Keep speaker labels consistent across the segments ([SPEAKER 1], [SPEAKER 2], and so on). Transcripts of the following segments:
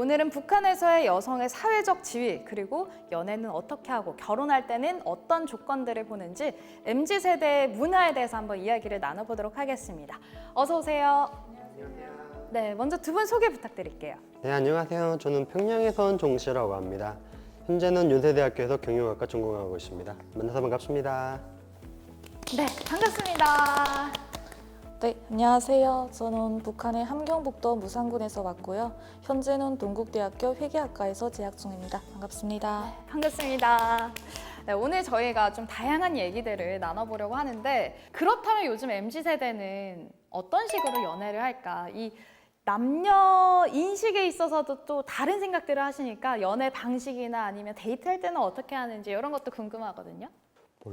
[SPEAKER 1] 오늘은 북한에서의 여성의 사회적 지위, 그리고 연애는 어떻게 하고 결혼할 때는 어떤 조건들을 보는지 MZ세대의 문화에 대해서 한번 이야기를 나눠보도록 하겠습니다. 어서 오세요.
[SPEAKER 2] 안녕하세요.
[SPEAKER 1] 네, 먼저 두 분 소개 부탁드릴게요.
[SPEAKER 2] 네, 안녕하세요. 저는 평양에서 온 종시라고 합니다. 현재는 연세대학교에서 경영학과 전공하고 있습니다. 만나서 반갑습니다.
[SPEAKER 1] 네, 반갑습니다.
[SPEAKER 3] 네, 안녕하세요. 저는 북한의 함경북도 무산군에서 왔고요. 현재는 동국대학교 회계학과에서 재학 중입니다. 반갑습니다.
[SPEAKER 1] 반갑습니다. 네, 오늘 저희가 좀 다양한 얘기들을 나눠보려고 하는데, 그렇다면 요즘 MZ세대는 어떤 식으로 연애를 할까? 이 남녀 인식에 있어서도 또 다른 생각들을 하시니까 연애 방식이나 아니면 데이트할 때는 어떻게 하는지 이런 것도 궁금하거든요.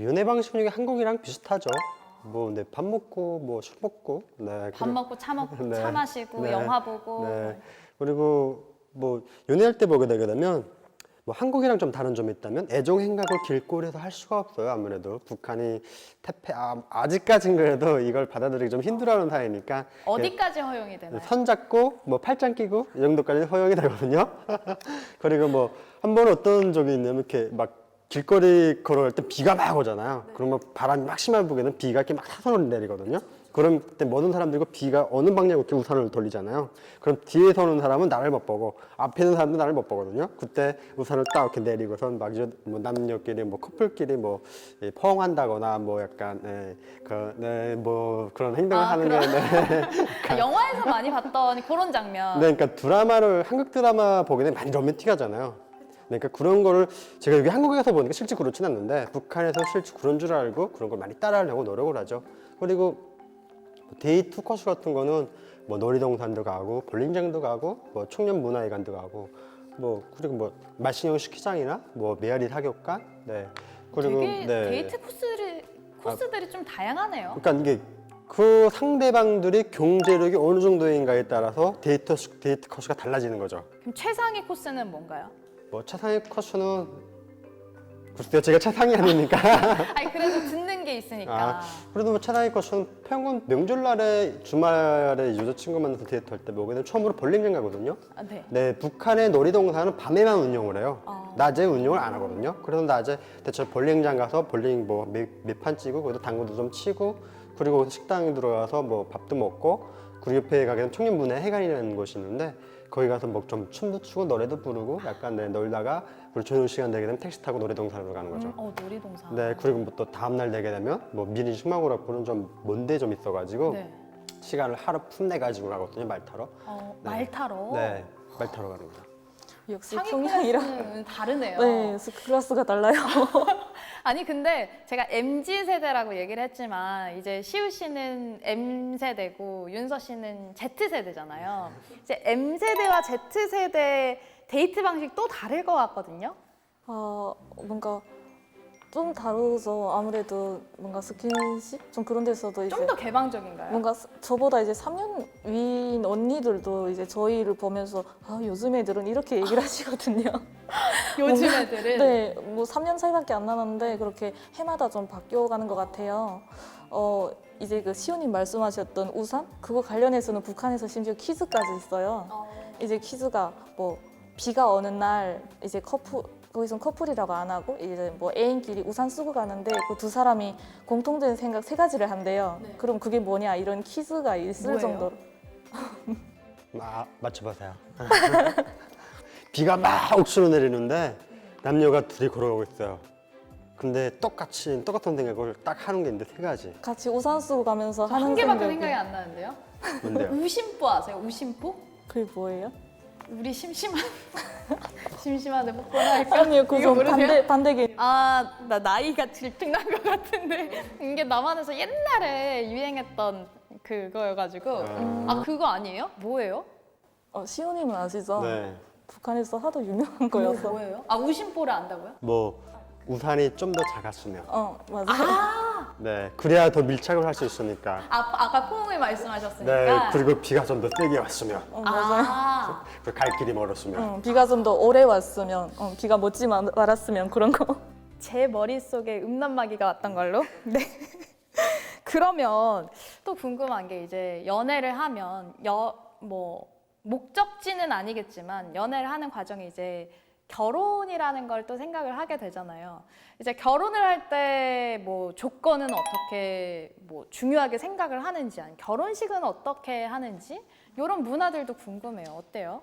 [SPEAKER 2] 연애 방식 중에 한국이랑 비슷하죠. 네, 밥 먹고, 술 먹고, 네,
[SPEAKER 1] 밥 먹고 차 먹고
[SPEAKER 2] 네.
[SPEAKER 1] 차 마시고
[SPEAKER 2] 네.
[SPEAKER 1] 영화 보고.
[SPEAKER 2] 네. 그리고 연애할 때 보게 되게 되면 한국이랑 좀 다른 점이 있다면 애정 행각을 길거리에서 할 수가 없어요. 아무래도 북한이 아직까진 그래도 이걸 받아들이기 좀 힘들어하는 사회니까
[SPEAKER 1] 어디까지 허용이 되나요?
[SPEAKER 2] 선 잡고 팔짱 끼고 이 정도까지 허용이 되거든요. 그리고 한 번 어떤 적이 있냐면 이렇게 막 길거리 걸어갈 때 비가 막 오잖아요. 그러면 바람이 막 심한 북에는 비가 이렇게 막 사선으로 내리거든요. 그럼 그때 모든 사람들이 비가 어느 방향으로 이렇게 우산을 돌리잖아요. 그럼 뒤에 서는 사람은 나를 못 보고 앞에 있는 사람도 나를 못 보거든요. 그때 우산을 딱 이렇게 내리고선 막 이제 남녀끼리 커플끼리 포옹한다거나 약간 그런 행동을 하는 게
[SPEAKER 1] 영화에서 많이 봤던 그런 장면.
[SPEAKER 2] 네, 그러니까 한국 드라마 보게 되면 많이 로맨틱하잖아요. 그러니까 그런 거를 제가 여기 한국에서 보니까 실제 그렇진 않는데 북한에서 실제 그런 줄 알고 그런 걸 많이 따라하려고 노력을 하죠. 그리고 데이트 코스 같은 거는 놀이동산도 가고 볼링장도 가고 청년 문화회관도 가고 그리고 말신형 스키장이나 메아리 사격관 그리고
[SPEAKER 1] 되게 데이트 코스들이 좀 다양하네요.
[SPEAKER 2] 그러니까 이게 그 상대방들이 경제력이 어느 정도인가에 따라서 데이트 코스가 달라지는 거죠.
[SPEAKER 1] 그럼 최상의 코스는 뭔가요?
[SPEAKER 2] 최상의 코스는 글쎄요, 제가 최상이 아니니까.
[SPEAKER 1] 아니 그래도 듣는 게 있으니까.
[SPEAKER 2] 그래도 최상의 코스는 평균 명절날에 주말에 여자친구 만나서 데이트할 때 거기는 처음으로 볼링장 가거든요.
[SPEAKER 1] 네.
[SPEAKER 2] 네, 북한의 놀이동산은 밤에만 운영을 해요. 낮에 운영을 안 하거든요. 그래서 낮에 대체 볼링장 가서 볼링 몇 판 치고 거기서 당구도 좀 치고 그리고 식당에 들어가서 밥도 먹고 그리고 옆에 가게 되면 청년문화회관이라는 곳이 있는데 거기 가서 좀 춤도 추고 노래도 부르고 약간 놀다가 그리고 저녁 시간 되게 되면 택시 타고 놀이동산으로 가는 거죠.
[SPEAKER 1] 놀이동산.
[SPEAKER 2] 네, 그리고 또 다음 날 되게 되면 미리 숙마고락고는 좀 먼데 좀 있어가지고
[SPEAKER 1] 네.
[SPEAKER 2] 시간을 하루 푼내 가지고 가거든요, 말 타러.
[SPEAKER 1] 말 타러.
[SPEAKER 2] 네, 말 타러 가는 거죠.
[SPEAKER 3] 역시
[SPEAKER 1] 상위
[SPEAKER 3] 평양이랑
[SPEAKER 1] 클래스는 다르네요.
[SPEAKER 3] 네, 클래스가 달라요.
[SPEAKER 1] 아니 근데 제가 MZ 세대라고 얘기를 했지만 이제 시우 씨는 M 세대고 윤서 씨는 Z 세대잖아요. 이제 M 세대와 Z 세대 데이트 방식 또 다를 것 같거든요.
[SPEAKER 3] 뭔가 좀 다르죠. 아무래도 뭔가 스킨십 좀 그런 데서도 이제
[SPEAKER 1] 좀 더 개방적인가요?
[SPEAKER 3] 뭔가 저보다 이제 3년 위인 언니들도 이제 저희를 보면서 요즘 애들은 이렇게 얘기를 하시거든요.
[SPEAKER 1] 요즘 애들은.
[SPEAKER 3] 네, 3년 차이밖에 안 나는데 그렇게 해마다 좀 바뀌어가는 것 같아요. 이제 그 시호님 말씀하셨던 우산 그거 관련해서는 북한에서 심지어 퀴즈까지 있어요. 이제 퀴즈가 비가 오는 날 이제 거기선 커플이라고 안 하고 이제 애인끼리 우산 쓰고 가는데 그 두 사람이 공통된 생각 3가지를 한대요.
[SPEAKER 1] 네.
[SPEAKER 3] 그럼 그게 뭐냐 이런 퀴즈가 있을
[SPEAKER 1] 뭐예요?
[SPEAKER 3] 정도로.
[SPEAKER 2] 맞춰보세요. 비가 막 옥수로 내리는데 남녀가 둘이 걸어가고 있어요. 근데 똑같은 생각을 딱 하는 게 있는데 3가지.
[SPEAKER 3] 같이 우산 쓰고 가면서 하는
[SPEAKER 1] 한 개밖에
[SPEAKER 3] 생각이.
[SPEAKER 1] 생각이 안 나는데요?
[SPEAKER 2] 뭔데요?
[SPEAKER 1] 우심뽀 아세요? 우심뽀?
[SPEAKER 3] 그게 뭐예요?
[SPEAKER 1] 우리 심심한데 뽀뽀나 할까?
[SPEAKER 3] 아니요,
[SPEAKER 1] 이거
[SPEAKER 3] 그거
[SPEAKER 1] 모르세요?
[SPEAKER 3] 반대기.
[SPEAKER 1] 나 나이가 들쭉난 것 같은데 이게 남한에서 옛날에 유행했던 그거여가지고 그거 아니에요? 뭐예요?
[SPEAKER 3] 시호님은 아시죠?
[SPEAKER 2] 네.
[SPEAKER 3] 북한에서 하도 유명한 거여서.
[SPEAKER 1] 뭐예요? 우심뽀를 안다고요?
[SPEAKER 2] 우산이 좀 더 작았으면.
[SPEAKER 3] 맞아요.
[SPEAKER 2] 네, 그래야 더 밀착을 할 수 있으니까.
[SPEAKER 1] 아까 포옹을 말씀하셨으니까.
[SPEAKER 2] 네, 그리고 비가 좀 더 세게 왔으면.
[SPEAKER 3] 맞아요.
[SPEAKER 2] 그리고 갈 길이 멀었으면.
[SPEAKER 3] 비가 좀 더 오래 왔으면, 비가 멎지 말았으면 그런 거.
[SPEAKER 1] 제 머릿속에 음란마귀가 왔던 걸로. 네. 그러면 또 궁금한 게 이제 연애를 하면 목적지는 아니겠지만 연애를 하는 과정이 이제 결혼이라는 걸 또 생각을 하게 되잖아요. 이제 결혼을 할 때 뭐 조건은 어떻게 뭐 중요하게 생각을 하는지, 아니 결혼식은 어떻게 하는지 이런 문화들도 궁금해요. 어때요?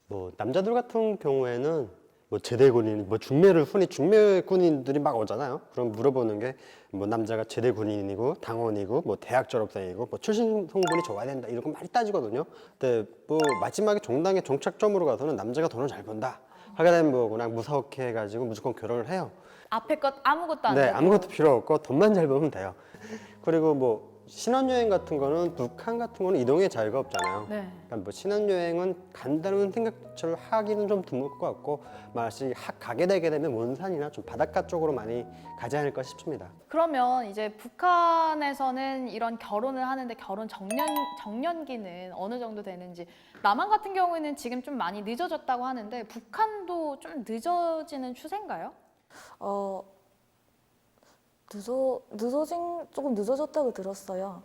[SPEAKER 2] 뭐 남자들 같은 경우에는 뭐 제대 군인, 뭐 중매를 흔히 중매 군인들이 막 오잖아요. 그럼 물어보는 게 뭐 남자가 제대 군인이고 당원이고 뭐 대학 졸업생이고 뭐 출신 성분이 좋아야 된다 이런 거 많이 따지거든요. 근데 뭐 마지막에 정당의 종착점으로 가서는 남자가 돈을 잘 번다 하게 되면 뭐 그냥 무사오케 해가지고 무조건 결혼을 해요.
[SPEAKER 1] 앞에 것 아무것도 안
[SPEAKER 2] 네,
[SPEAKER 1] 되고.
[SPEAKER 2] 아무것도 필요 없고 돈만 잘 벌면 돼요. 그리고 뭐 신혼여행 같은 거는 북한 같은 거는 이동의 자유가 없잖아요.
[SPEAKER 1] 네.
[SPEAKER 2] 그러니까 뭐 신혼여행은 간다는 생각처럼 하기는 좀 드물 것 같고 만약에 가게 되게 되면 원산이나 좀 바닷가 쪽으로 많이 가지 않을까 싶습니다.
[SPEAKER 1] 그러면 이제 북한에서는 이런 결혼을 하는데 결혼 정년기는 어느 정도 되는지, 남한 같은 경우에는 지금 좀 많이 늦어졌다고 하는데 북한도 좀 늦어지는 추세인가요?
[SPEAKER 3] 어, 조금 늦어졌다고 들었어요.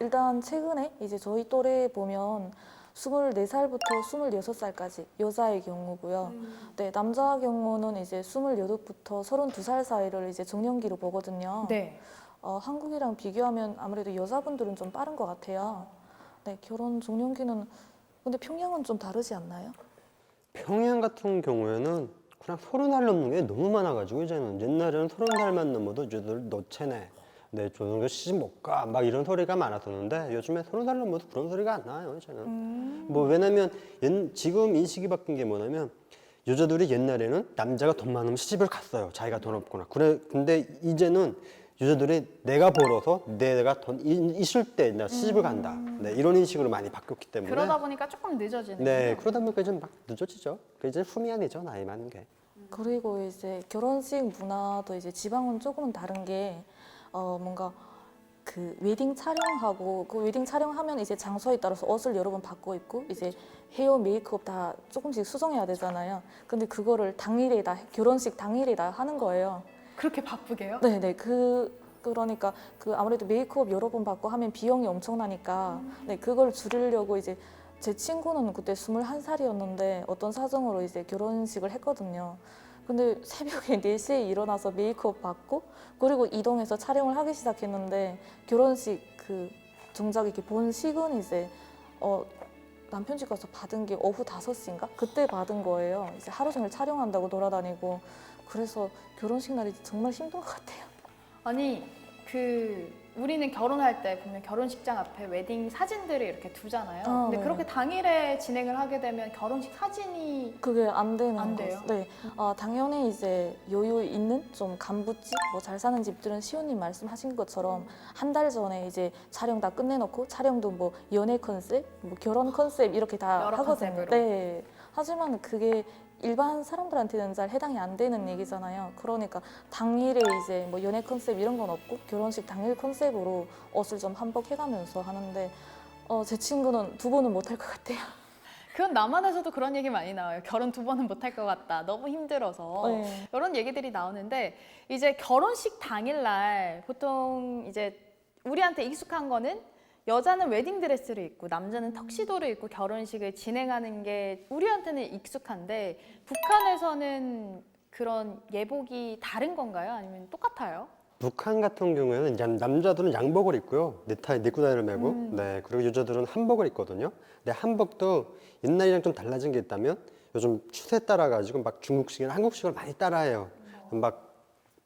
[SPEAKER 3] 일단 최근에 이제 저희 또래 보면 24살부터 26살까지 여자의 경우고요. 네, 남자 경우는 이제 28부터 32살 사이를 이제 정년기로 보거든요.
[SPEAKER 1] 네.
[SPEAKER 3] 한국이랑 비교하면 아무래도 여자분들은 좀 빠른 것 같아요. 네, 결혼 정년기는 근데 평양은 좀 다르지 않나요?
[SPEAKER 2] 평양 같은 경우에는 그냥 30살 넘는 게 너무 많아가지고 이제는 옛날에는 30살만 넘어도 이제들 너체네 내 조선교 시집 못 가 막 이런 소리가 많았었는데 요즘에 30살 넘어도 그런 소리가 안 나요 이제는. 뭐 왜냐면 지금 인식이 바뀐 게 뭐냐면 여자들이 옛날에는 남자가 돈 많으면 시집을 갔어요 자기가 돈 없거나 그래. 근데 이제는 여자들이 내가 벌어서 내가 돈 있을 때 나 시집을 간다. 네, 이런 인식으로 많이 바뀌었기 때문에.
[SPEAKER 1] 그러다 보니까 조금 늦어지는
[SPEAKER 2] 네,
[SPEAKER 1] 거예요.
[SPEAKER 2] 그러다 보니까 이제 막 늦어지죠. 이제 후미안이죠 나이 많은 게.
[SPEAKER 3] 그리고 이제 결혼식 문화도 이제 지방은 조금은 다른 게 뭔가 그 웨딩 촬영하고 그 웨딩 촬영하면 이제 장소에 따라서 옷을 여러 번 바꿔 입고 이제 헤어 메이크업 다 조금씩 수정해야 되잖아요. 근데 그거를 당일에 다 결혼식 당일에 다 하는 거예요.
[SPEAKER 1] 그렇게 바쁘게요?
[SPEAKER 3] 네네 그러니까 아무래도 메이크업 여러 번 받고 하면 비용이 엄청나니까 네 그걸 줄이려고 이제 제 친구는 그때 21살이었는데 어떤 사정으로 이제 결혼식을 했거든요. 근데 새벽에 4시에 일어나서 메이크업 받고 그리고 이동해서 촬영을 하기 시작했는데 결혼식 정작 이렇게 본 식은 이제 남편 집 가서 받은 게 오후 5시인가? 그때 받은 거예요. 이제 하루 종일 촬영한다고 돌아다니고 그래서 결혼식 날이 정말 힘든 것 같아요.
[SPEAKER 1] 아니 우리는 결혼할 때 보면 결혼식장 앞에 웨딩 사진들을 이렇게 두잖아요. 근데
[SPEAKER 3] 네.
[SPEAKER 1] 그렇게 당일에 진행을 하게 되면 결혼식 사진이
[SPEAKER 3] 그게 안 되는
[SPEAKER 1] 안 돼요?
[SPEAKER 3] 거죠. 네, 당연히 이제 여유 있는 좀 간부집, 뭐 잘 사는 집들은 시호님 말씀하신 것처럼 한 달 전에 이제 촬영 다 끝내놓고 촬영도 뭐 연애 컨셉, 뭐 결혼 컨셉 이렇게 다
[SPEAKER 1] 여러
[SPEAKER 3] 하거든요.
[SPEAKER 1] 컨셉으로.
[SPEAKER 3] 네. 하지만 그게 일반 사람들한테는 잘 해당이 안 되는 얘기잖아요. 그러니까 당일에 이제 뭐 연애 컨셉 이런 건 없고 결혼식 당일 컨셉으로 옷을 좀 한복해가면서 하는데 제 친구는 2번은 못할 것 같아요.
[SPEAKER 1] 그건 남한에서도 그런 얘기 많이 나와요. 결혼 2번은 못할 것 같다. 너무 힘들어서.
[SPEAKER 3] 네.
[SPEAKER 1] 이런 얘기들이 나오는데 이제 결혼식 당일날 보통 이제 우리한테 익숙한 거는 여자는 웨딩드레스를 입고 남자는 턱시도를 입고 결혼식을 진행하는 게 우리한테는 익숙한데 북한에서는 그런 예복이 다른 건가요? 아니면 똑같아요?
[SPEAKER 2] 북한 같은 경우에는 이제 남자들은 양복을 입고요. 넥타이를 메고, 네, 그리고 여자들은 한복을 입거든요. 근데 한복도 옛날이랑 좀 달라진 게 있다면 요즘 추세 따라 가지고 막 중국식이나 한국식을 많이 따라해요. 막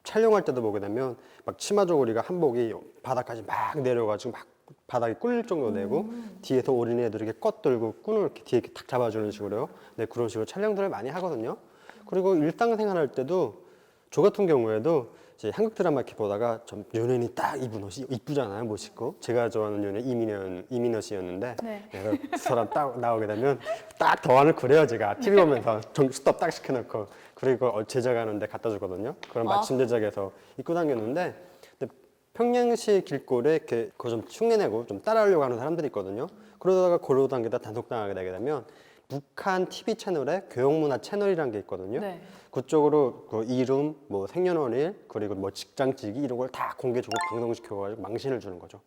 [SPEAKER 2] 촬영할 때도 보게 되면 막 치마 저고리가 한복이 바닥까지 막 내려가지고 막 바닥이 꿀릴 정도 되고 뒤에서 어린애들이 이렇게 껏 들고 끈을 이렇게 뒤에 이렇게 탁 잡아주는 식으로요. 네, 그런 식으로 촬영들을 많이 하거든요. 그리고 일상생활할 때도 저 같은 경우에도 이제 한국 드라마 이렇게 보다가 좀 연예인이 딱 입은 옷이 이쁘잖아요, 멋있고. 제가 좋아하는 연예인 이민호 씨였는데
[SPEAKER 1] 네.
[SPEAKER 2] 내가 그 사람 딱 나오게 되면 딱 더안을 그래요, 제가. TV 보면서 스톱 딱 시켜놓고 그리고 제작 하는데 갖다 주거든요. 그럼 마침 제작해서 입고 다녔는데 근데 평양시 길거리에 이렇게 그거 좀 흉내내고 좀 따라하려고 하는 사람들이 있거든요. 그러다가 걸어다니다 단속당하게 되게 되면 북한 TV 채널에 교육문화 채널이라는 게 있거든요.
[SPEAKER 1] 네.
[SPEAKER 2] 그쪽으로 그 이름, 뭐 생년월일, 그리고 뭐 직장직이 이런 걸 다 공개적으로 방송시켜가지고 망신을 주는 거죠.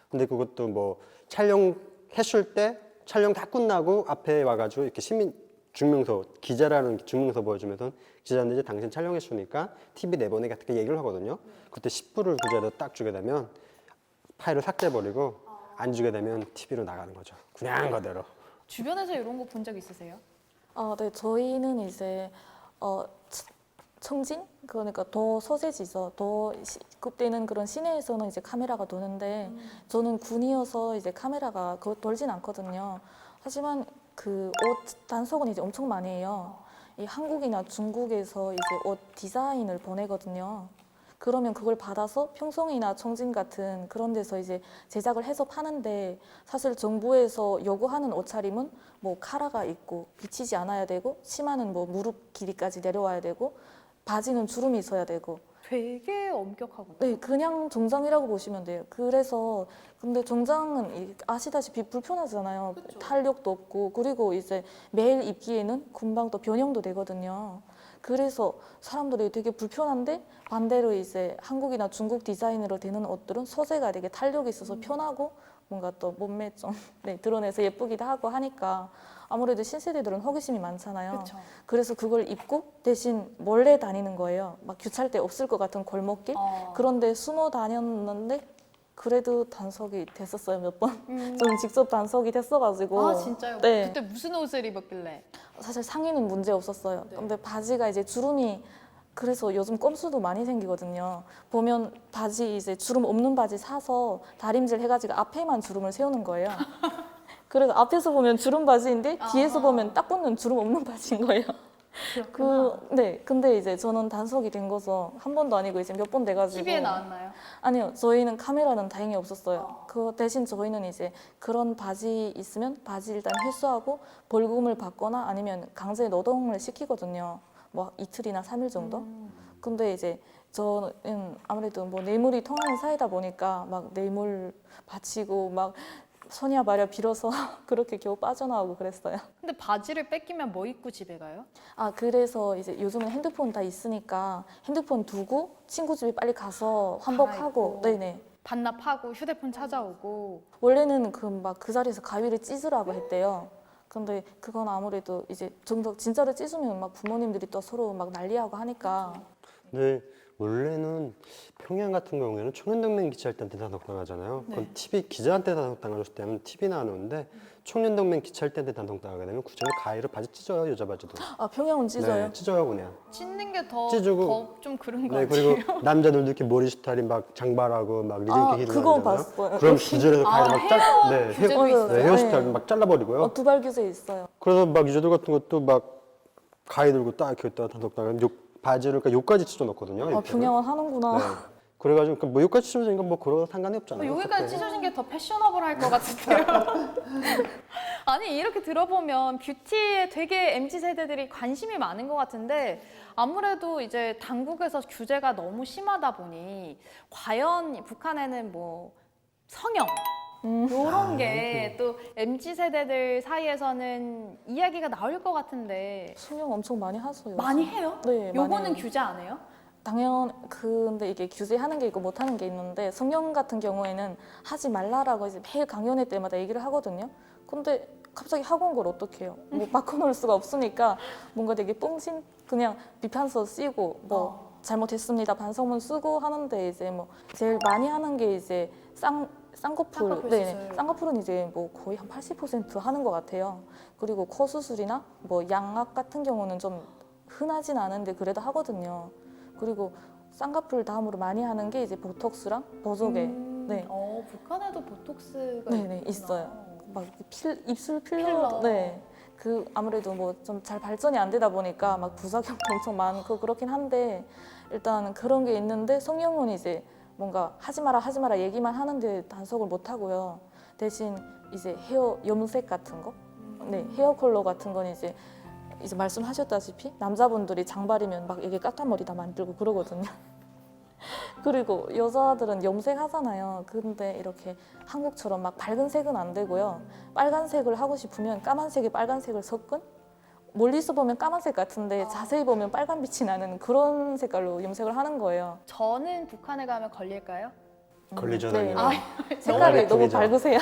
[SPEAKER 2] 근데 그것도 뭐 촬영했을 때 촬영 다 끝나고 앞에 와가지고 이렇게 시민 증명서, 기자라는 증명서 보여주면서 기자한테 이제 당신 촬영했으니까 TV 내보내 같은 얘기를 하거든요. 그때 10불을 그 자리에 딱 주게 되면 파일을 삭제해버리고 안 주게 되면 TV로 나가는 거죠. 그냥 그대로.
[SPEAKER 1] 주변에서 이런 거 본 적 있으세요?
[SPEAKER 3] 네, 저희는 이제 청진 그러니까 더 소재지죠. 더 급되는 그런 시내에서는 이제 카메라가 도는데 저는 군이어서 이제 카메라가 돌진 않거든요. 하지만 그 옷 단속은 이제 엄청 많이 해요. 이 한국이나 중국에서 이제 옷 디자인을 보내거든요. 그러면 그걸 받아서 평성이나 청진 같은 그런 데서 이제 제작을 해서 파는데 사실 정부에서 요구하는 옷차림은 뭐 카라가 있고 비치지 않아야 되고 치마는 뭐 무릎 길이까지 내려와야 되고 바지는 주름이 있어야 되고
[SPEAKER 1] 되게 엄격하고.
[SPEAKER 3] 네, 그냥 정장이라고 보시면 돼요. 그래서 근데 정장은 아시다시피 불편하잖아요. 탄력도 없고 그리고 이제 매일 입기에는 금방 또 변형도 되거든요. 그래서 사람들이 되게 불편한데 반대로 이제 한국이나 중국 디자인으로 되는 옷들은 소재가 되게 탄력이 있어서 편하고 뭔가 또 몸매 좀 드러내서 예쁘기도 하고 하니까 아무래도 신세대들은 호기심이 많잖아요.
[SPEAKER 1] 그쵸.
[SPEAKER 3] 그래서 그걸 입고 대신 몰래 다니는 거예요. 막 규찰 때 없을 것 같은 골목길 그런데 숨어 다녔는데 그래도 단속이 됐었어요 몇 번. 저는 직접 단속이 됐어가지고.
[SPEAKER 1] 아 진짜요?
[SPEAKER 3] 네.
[SPEAKER 1] 그때 무슨 옷을 입었길래?
[SPEAKER 3] 사실 상의는 문제 없었어요. 근데 바지가 이제 주름이 그래서 요즘 꼼수도 많이 생기거든요. 보면 바지 이제 주름 없는 바지 사서 다림질 해가지고 앞에만 주름을 세우는 거예요. 그래서 앞에서 보면 주름 바지인데 뒤에서 보면 딱 붙는 주름 없는 바지인 거예요. 네. 근데 이제 저는 단속이 된 거서 한 번도 아니고 이제 몇 번 돼가지고.
[SPEAKER 1] TV에 나왔나요?
[SPEAKER 3] 아니요, 저희는 카메라는 다행히 없었어요. 그 대신 저희는 이제 그런 바지 있으면 바지 일단 회수하고 벌금을 받거나 아니면 강제 노동을 시키거든요. 뭐 이틀이나 3일 정도. 근데 이제 저는 아무래도 뭐 뇌물이 통하는 사이다 보니까 막 뇌물 바치고 막 소냐 마려 빌어서 그렇게 겨우 빠져나오고 그랬어요.
[SPEAKER 1] 근데 바지를 뺏기면 뭐 입고 집에 가요?
[SPEAKER 3] 그래서 이제 요즘은 핸드폰 다 있으니까 핸드폰 두고 친구 집에 빨리 가서 환복하고,
[SPEAKER 1] 갈아입고.
[SPEAKER 3] 네네.
[SPEAKER 1] 반납하고 휴대폰 찾아오고.
[SPEAKER 3] 원래는 그 자리에서 가위를 찢으라고 했대요. 근데 그건 아무래도 이제 좀 더 진짜로 찢으면 막 부모님들이 또 서로 막 난리하고 하니까.
[SPEAKER 2] 네, 원래는 평양 같은 경우에는 청년동맹 기차할 때 단속 당하잖아요. 그건 TV 기자한테 단속 당하셨을 때는 TV 나누는데 청년동맹 기차할 때 단속 당하게 되면 구청에 가위로 바지 찢어요, 여자 바지도.
[SPEAKER 3] 평양은 찢어요?
[SPEAKER 2] 네, 찢어요 그냥.
[SPEAKER 1] 찢는 게 더
[SPEAKER 2] 찢어주고.
[SPEAKER 1] 좀 그런 거
[SPEAKER 2] 네,
[SPEAKER 1] 같아요.
[SPEAKER 2] 그리고 남자들도 이렇게 머리 스타일이 막 장발하고 막 리듬기 히든
[SPEAKER 3] 그건
[SPEAKER 2] 하잖아요.
[SPEAKER 3] 봤어요.
[SPEAKER 2] 그럼 구절에서 가위로 막
[SPEAKER 1] 헤어
[SPEAKER 2] 네,
[SPEAKER 1] 규제도
[SPEAKER 3] 맞아요.
[SPEAKER 1] 있어요.
[SPEAKER 2] 헤어스타일
[SPEAKER 3] 네.
[SPEAKER 2] 막 잘라버리고요.
[SPEAKER 3] 두발 규제 있어요.
[SPEAKER 2] 그래서 막 유저들 같은 것도 막 가위 들고 딱 이렇게 있다가 단속 당하면 바지를 그러니까 요까지 찢어놓거든요. 이렇게.
[SPEAKER 3] 평양은 하는구나.
[SPEAKER 2] 네. 그래가지고 뭐 여기까지 찢어진 건 뭐 그런 상관이 없잖아요.
[SPEAKER 1] 여기까지
[SPEAKER 2] 어차피.
[SPEAKER 1] 찢어진 게 더 패셔너블 할 것 같은데요. 아니 이렇게 들어보면 뷰티에 되게 MZ 세대들이 관심이 많은 것 같은데 아무래도 이제 당국에서 규제가 너무 심하다 보니 과연 북한에는 뭐 성형 이런 게 또 MZ 세대들 사이에서는 이야기가 나올 것 같은데
[SPEAKER 3] 수영 엄청 많이 하세요.
[SPEAKER 1] 많이 해요?
[SPEAKER 3] 네, 많이
[SPEAKER 1] 요거는
[SPEAKER 3] 해요.
[SPEAKER 1] 규제 안 해요?
[SPEAKER 3] 근데 이게 규제하는 게 있고 못하는 게 있는데 성형 같은 경우에는 하지 말라라고 이제 매일 강연회 때마다 얘기를 하거든요. 근데 갑자기 하고 온 걸 어떻게 해요? 뭐 바꿔놓을 수가 없으니까 뭔가 되게 뻥신 그냥 비판서 쓰고 뭐 잘못했습니다 반성문 쓰고 하는데 이제 뭐 제일 많이 하는 게 이제 쌍꺼풀.
[SPEAKER 1] 쌍꺼풀
[SPEAKER 3] 네,
[SPEAKER 1] 수술.
[SPEAKER 3] 쌍꺼풀은 이제 뭐 거의 한 80% 하는 것 같아요. 그리고 코 수술이나 뭐 양악 같은 경우는 좀 흔하진 않은데 그래도 하거든요. 그리고 쌍꺼풀 다음으로 많이 하는 게 이제 보톡스랑 보조개. 네.
[SPEAKER 1] 북한에도 보톡스가
[SPEAKER 3] 네네,
[SPEAKER 1] 있구나.
[SPEAKER 3] 있어요. 막 입술 필러.
[SPEAKER 1] 필러.
[SPEAKER 3] 네. 아무래도 뭐 좀 잘 발전이 안 되다 보니까 막 부작용도 엄청 많고 그렇긴 한데 일단 그런 게 있는데 성형은 이제 뭔가 하지 마라 얘기만 하는데 단속을 못 하고요. 대신 이제 헤어 염색 같은 거, 네, 헤어 컬러 같은 건 이제 말씀하셨다시피 남자분들이 장발이면 막 이게 까까머리 다 만들고 그러거든요. 그리고 여자들은 염색하잖아요. 근데 이렇게 한국처럼 막 밝은 색은 안 되고요. 빨간색을 하고 싶으면 까만색에 빨간색을 섞은 멀리서 보면 까만색 같은데 자세히 보면 빨간 빛이 나는 그런 색깔로 염색을 하는 거예요.
[SPEAKER 1] 저는 북한에 가면 걸릴까요?
[SPEAKER 2] 걸리잖아요.
[SPEAKER 3] 네.
[SPEAKER 1] 아,
[SPEAKER 3] 색깔이 너무
[SPEAKER 2] 예쁘죠?
[SPEAKER 3] 밝으세요.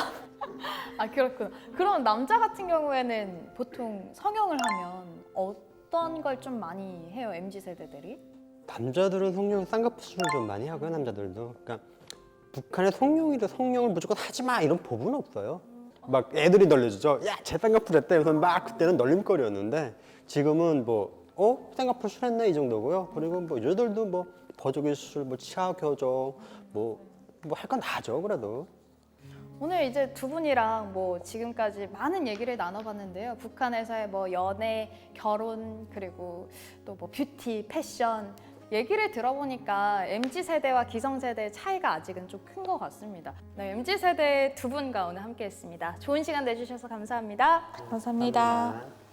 [SPEAKER 1] 아 그렇구나. 그럼 남자 같은 경우에는 보통 성형을 하면 어떤 걸 좀 많이 해요, MZ 세대들이?
[SPEAKER 2] 남자들은 성형 쌍꺼풀을 좀 많이 하고요, 남자들도. 그러니까 북한의 성형이래 성형을 무조건 하지 마 이런 법은 없어요. 막 애들이 널려주죠. 야, 제 쌍꺼풀 했대. 그래서 막 그때는 널림거리였는데 지금은 쌍꺼풀 수했네 이 정도고요. 그리고 뭐 여자들도 뭐 보조기 수술, 뭐 치아 교정, 뭐 할 건 다 하죠, 그래도.
[SPEAKER 1] 오늘 이제 두 분이랑 뭐 지금까지 많은 얘기를 나눠봤는데요. 북한에서의 뭐 연애, 결혼, 그리고 또 뭐 뷰티, 패션 얘기를 들어보니까 MZ 세대와 기성 세대의 차이가 아직은 좀 큰 것 같습니다. 네, MZ 세대 두 분과 오늘 함께했습니다. 좋은 시간 내주셔서 감사합니다.
[SPEAKER 3] 감사합니다.